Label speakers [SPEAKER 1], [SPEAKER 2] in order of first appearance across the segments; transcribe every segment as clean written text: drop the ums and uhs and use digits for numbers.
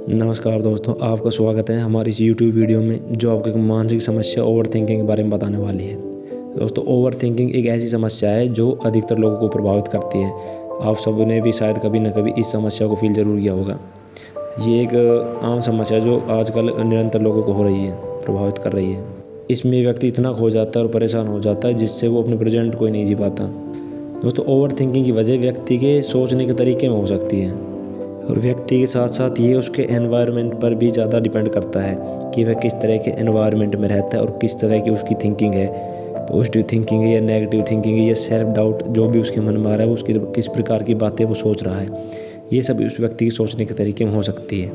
[SPEAKER 1] नमस्कार दोस्तों, आपका स्वागत है हमारी इस यूट्यूब वीडियो में जो आपको एक मानसिक समस्या ओवर थिंकिंग के बारे में बताने वाली है। दोस्तों, ओवर थिंकिंग एक ऐसी समस्या है जो अधिकतर लोगों को प्रभावित करती है। आप सबने भी शायद कभी न कभी इस समस्या को फील ज़रूर किया होगा। ये एक आम समस्या जो आजकल निरंतर लोगों को हो रही है, प्रभावित कर रही है। इसमें व्यक्ति इतना खो जाता है और परेशान हो जाता है जिससे वो अपने प्रेजेंट को ही नहीं जी पाता। दोस्तों, ओवर थिंकिंग की वजह व्यक्ति के सोचने के तरीके में हो सकती है और व्यक्ति के साथ साथ ये उसके एनवायरनमेंट पर भी ज़्यादा डिपेंड करता है कि वह किस तरह के एनवायरनमेंट में रहता है और किस तरह की उसकी थिंकिंग है। पॉजिटिव थिंकिंग है या नेगेटिव थिंकिंग है या सेल्फ डाउट जो भी उसके मन में आ रहा है, उसकी किस प्रकार की बातें वो सोच रहा है, ये सब उस व्यक्ति के सोचने के तरीके में हो सकती है।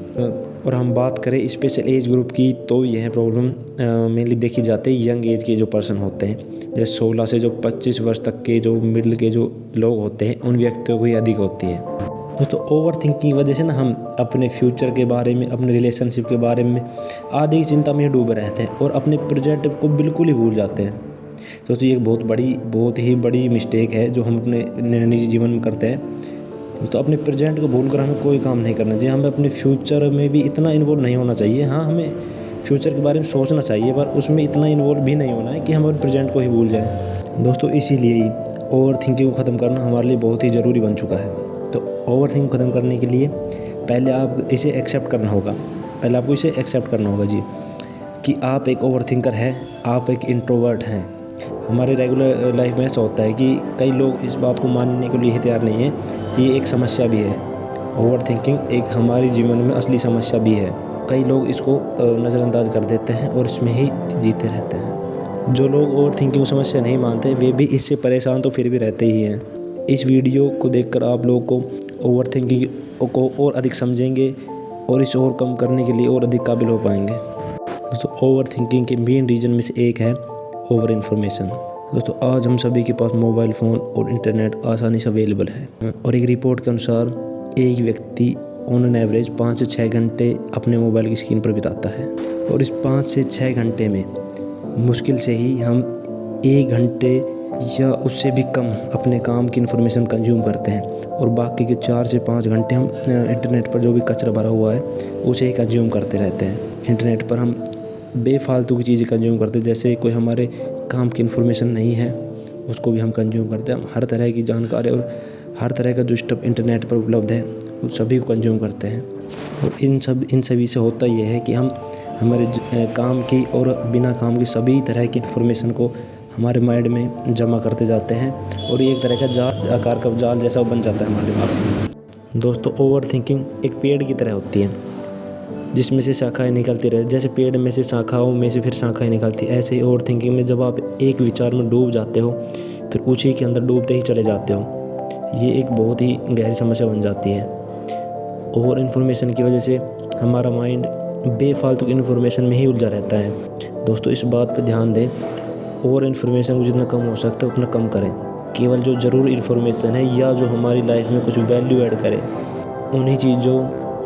[SPEAKER 1] और हम बात करें स्पेशल एज ग्रुप की, तो यह प्रॉब्लम मेनली देखी जाती है यंग एज के जो पर्सन होते हैं, जैसे 16 से जो 25 वर्ष तक के जो मिडिल के जो लोग होते हैं, उन व्यक्तियों को ही अधिक होती है। दोस्तों, ओवर थिंकिंग की वजह से ना हम अपने फ्यूचर के बारे में, अपने रिलेशनशिप के बारे में आधी चिंता में डूबे रहते हैं और अपने प्रेजेंट को बिल्कुल ही भूल जाते हैं। दोस्तों, ये एक बहुत ही बड़ी मिस्टेक है जो हम अपने निजी जीवन में करते हैं। दोस्तों, अपने प्रेजेंट को भूल कर हमें कोई काम नहीं करना चाहिए। हमें अपने फ्यूचर में भी इतना इन्वॉल्व नहीं होना चाहिए। हाँ, हमें फ्यूचर के बारे में सोचना चाहिए, पर उसमें इतना इन्वॉल्व भी नहीं होना है कि हम अपने प्रेजेंट को ही भूल जाएँ। दोस्तों, इसीलिए ही ओवर थिंकिंग को ख़त्म करना हमारे लिए बहुत ही ज़रूरी बन चुका है। तो ओवर थिंक ख़त्म करने के लिए पहले आप इसे एक्सेप्ट करना होगा। पहले आपको इसे एक्सेप्ट करना होगा जी, कि आप एक ओवर थिंकर हैं, आप एक इंट्रोवर्ट हैं। हमारे रेगुलर लाइफ में ऐसा होता है कि कई लोग इस बात को मानने के लिए तैयार नहीं है कि ये एक समस्या भी है। ओवर थिंकिंग एक हमारे जीवन में असली समस्या भी है। कई लोग इसको नज़रअंदाज कर देते हैं और इसमें ही जीते रहते हैं। जो लोग ओवर थिंकिंग समस्या नहीं मानते, वे भी इससे परेशान तो फिर भी रहते ही हैं। इस वीडियो को देखकर आप लोगों को ओवर थिंकिंग को और अधिक समझेंगे और इसे और कम करने के लिए और अधिक काबिल हो पाएंगे। दोस्तों, ओवर थिंकिंग के मेन रीज़न में से एक है ओवर इन्फॉर्मेशन। दोस्तों, आज हम सभी के पास मोबाइल फ़ोन और इंटरनेट आसानी से अवेलेबल है और एक रिपोर्ट के अनुसार एक व्यक्ति ऑन एन एवरेज 5 से 6 घंटे अपने मोबाइल की स्क्रीन पर बिताता है और इस 5 से 6 घंटे में मुश्किल से ही हम 1 घंटे या उससे भी कम अपने काम की इन्फॉर्मेशन कंज्यूम करते हैं और बाकी के 4 से 5 घंटे हम इंटरनेट पर जो भी कचरा भरा हुआ है उसे ही कंज्यूम करते रहते हैं। इंटरनेट पर हम बेफालतू की चीज़ें कंज्यूम करते हैं, जैसे कोई हमारे काम की इन्फॉर्मेशन नहीं है उसको भी हम कंज्यूम करते हैं। हम हर तरह की जानकारी और हर तरह का जो स्टफ इंटरनेट पर उपलब्ध है उस सभी को कंज्यूम करते हैं और इन सभी से होता यह है कि हम हमारे काम की और बिना काम की सभी तरह की इन्फॉर्मेशन को हमारे माइंड में जमा करते जाते हैं और ये एक तरह का जाल, आकार का जाल जैसा बन जाता है हमारे दिमाग में। दोस्तों, ओवर थिंकिंग एक पेड़ की तरह होती है जिसमें से शाखाएं निकलती रहती, जैसे पेड़ में से शाखाओं में से फिर शाखाएं निकलती, ऐसे ही ओवर थिंकिंग में जब आप एक विचार में डूब जाते हो फिर उसी के अंदर डूबते ही चले जाते हो, ये एक बहुत ही गहरी समस्या बन जाती है। ओवर इन्फॉर्मेशन की वजह से हमारा माइंड बेफालतू इन्फॉर्मेशन में ही उलझा रहता है। दोस्तों, इस बात पर ध्यान दें, और इन्फॉर्मेशन को जितना कम हो सकता है उतना कम करें। केवल जो ज़रूर इन्फॉर्मेशन है या जो हमारी लाइफ में कुछ वैल्यू ऐड करे उन्हीं चीज़ों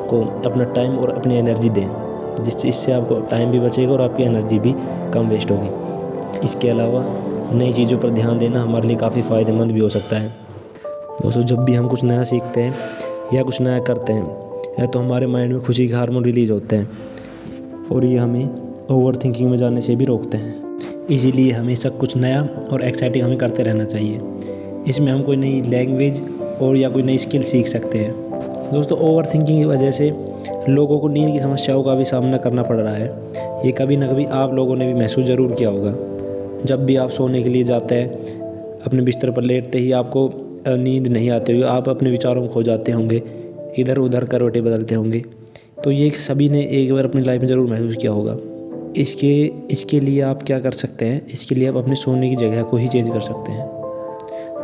[SPEAKER 1] को अपना टाइम और अपनी एनर्जी दें, जिससे इससे आपको टाइम भी बचेगा और आपकी एनर्जी भी कम वेस्ट होगी। इसके अलावा नई चीज़ों पर ध्यान देना हमारे लिए काफ़ी फ़ायदेमंद भी हो सकता है। दोस्तों, जब भी हम कुछ नया सीखते हैं या कुछ नया करते हैं तो हमारे माइंड में खुशी के हार्मोन रिलीज होते हैं और ये हमें ओवर थिंकिंग में जाने से भी रोकते हैं। इसीलिए हमेशा कुछ नया और एक्साइटिंग हमें करते रहना चाहिए। इसमें हम कोई नई लैंग्वेज और या कोई नई स्किल सीख सकते हैं। दोस्तों, ओवर थिंकिंग की वजह से लोगों को नींद की समस्याओं का भी सामना करना पड़ रहा है। ये कभी ना कभी आप लोगों ने भी महसूस ज़रूर किया होगा। जब भी आप सोने के लिए जाते हैं, अपने बिस्तर पर लेटते ही आपको नींद नहीं आती होगी, आप अपने विचारों में खो जाते होंगे, इधर उधर करवटें बदलते होंगे। तो ये सभी ने एक बार अपनी लाइफ में ज़रूर महसूस किया होगा। इसके लिए आप क्या कर सकते हैं? इसके लिए आप अपने सोने की जगह को ही चेंज कर सकते हैं।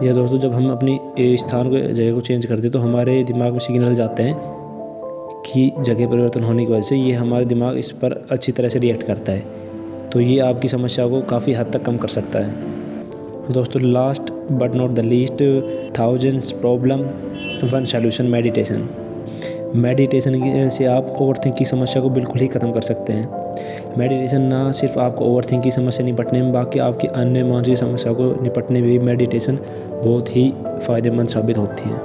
[SPEAKER 1] या दोस्तों, जब हम अपनी स्थान को जगह को चेंज करते हैं तो हमारे दिमाग में सिग्नल जाते हैं कि जगह परिवर्तन होने की वजह से ये हमारे दिमाग इस पर अच्छी तरह से रिएक्ट करता है, तो ये आपकी समस्या को काफ़ी हद तक कम कर सकता है। दोस्तों, last but not the least, thousands problem one solution, meditation. Meditation से आप ओवर थिंक की समस्या को बिल्कुल ही ख़त्म कर सकते हैं। मेडिटेशन ना सिर्फ आपको ओवर थिंक की समस्या निपटने में, बाकी आपकी अन्य मानसिक समस्या को निपटने में भी मेडिटेशन बहुत ही फ़ायदेमंद साबित होती है।